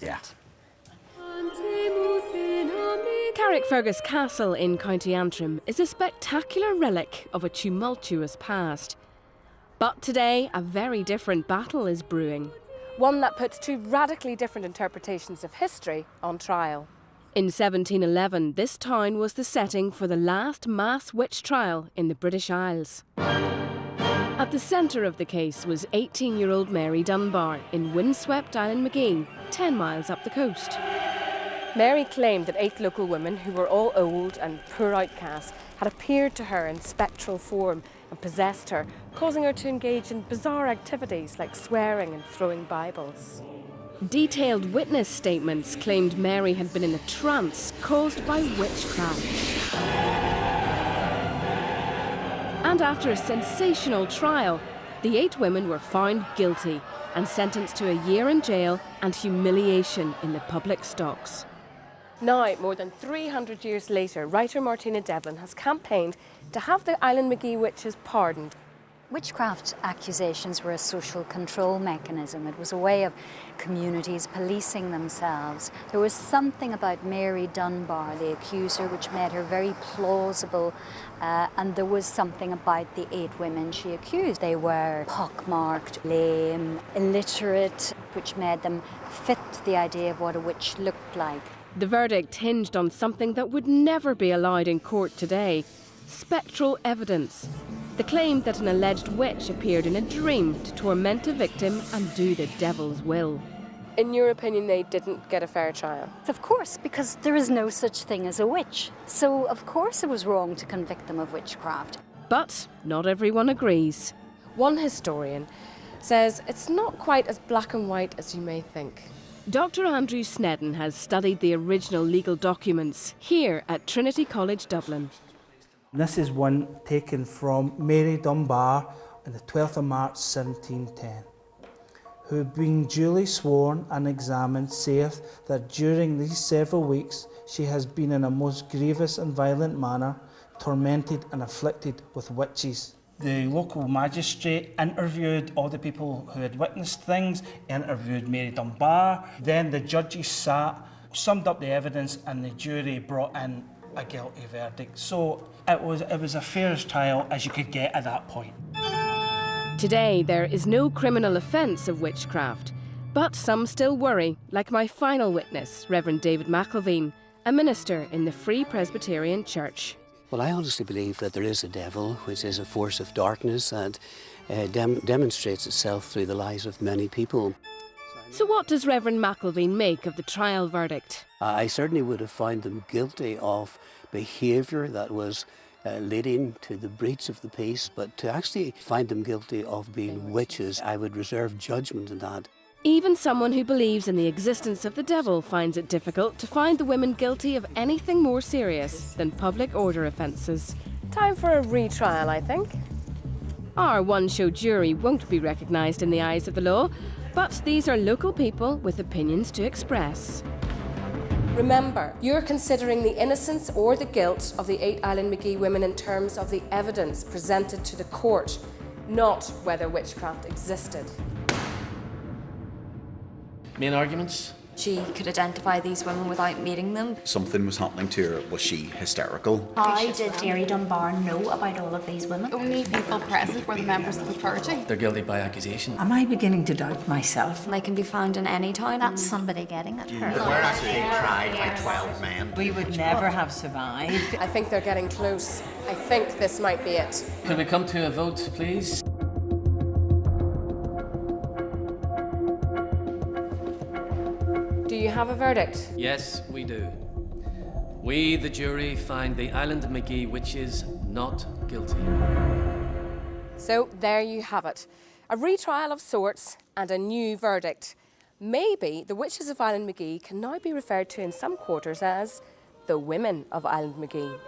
isn't it? Carrickfergus Castle in County Antrim is a spectacular relic of a tumultuous past. But today, a very different battle is brewing. One that puts two radically different interpretations of history on trial. In 1711, this town was the setting for the last mass witch trial in the British Isles. At the centre of the case was 18-year-old Mary Dunbar in windswept Islandmagee, 10 miles up the coast. Mary claimed that 8 local women, who were all old and poor outcasts, had appeared to her in spectral form and possessed her, causing her to engage in bizarre activities like swearing and throwing Bibles. Detailed witness statements claimed Mary had been in a trance caused by witchcraft. And after a sensational trial, the 8 women were found guilty and sentenced to a year in jail and humiliation in the public stocks. Now, more than 300 years later, writer Martina Devlin has campaigned to have the Islandmagee witches pardoned. Witchcraft accusations were a social control mechanism. It was a way of communities policing themselves. There was something about Mary Dunbar, the accuser, which made her very plausible, and there was something about the 8 women she accused. They were pockmarked, lame, illiterate, which made them fit the idea of what a witch looked like. The verdict hinged on something that would never be allowed in court today: spectral evidence. The claim that an alleged witch appeared in a dream to torment a victim and do the devil's will. In your opinion, they didn't get a fair trial? Of course, because there is no such thing as a witch. So, of course, it was wrong to convict them of witchcraft. But not everyone agrees. One historian says it's not quite as black and white as you may think. Dr. Andrew Snedden has studied the original legal documents here at Trinity College, Dublin. This is one taken from Mary Dunbar on the 12th of March 1710, who, being duly sworn and examined, saith that during these several weeks she has been in a most grievous and violent manner tormented and afflicted with witches. The local magistrate interviewed all the people who had witnessed things, interviewed Mary Dunbar. Then the judges sat, summed up the evidence, and the jury brought in a guilty verdict. So it was a fair trial as you could get at that point. Today there is no criminal offence of witchcraft, but some still worry, like my final witness, Reverend David McElveen, a minister in the Free Presbyterian Church. Well, I honestly believe that there is a devil, which is a force of darkness and demonstrates itself through the lives of many people. So what does Reverend McElveen make of the trial verdict? I certainly would have found them guilty of behaviour that was leading to the breach of the peace, but to actually find them guilty of being witches, I would reserve judgment in that. Even someone who believes in the existence of the devil finds it difficult to find the women guilty of anything more serious than public order offences. Time for a retrial, I think. Our one-show jury won't be recognised in the eyes of the law, but these are local people with opinions to express. Remember, you're considering the innocence or the guilt of the 8 Islandmagee women in terms of the evidence presented to the court, not whether witchcraft existed. Main arguments? She could identify these women without meeting them. Something was happening to her. Was she hysterical? How did Mary Dunbar know about all of these women? Only people present were the members of the clergy. They're guilty by accusation. Am I beginning to doubt myself? They can be found in any town. That's somebody getting at her. They were actually being tried by 12 men. We would never have survived. I think they're getting close. I think this might be it. Could we come to a vote, please? Do you have a verdict? Yes, we do. We, the jury, find the Islandmagee witches not guilty. So there you have it. A retrial of sorts and a new verdict. Maybe the witches of Islandmagee can now be referred to in some quarters as the women of Islandmagee.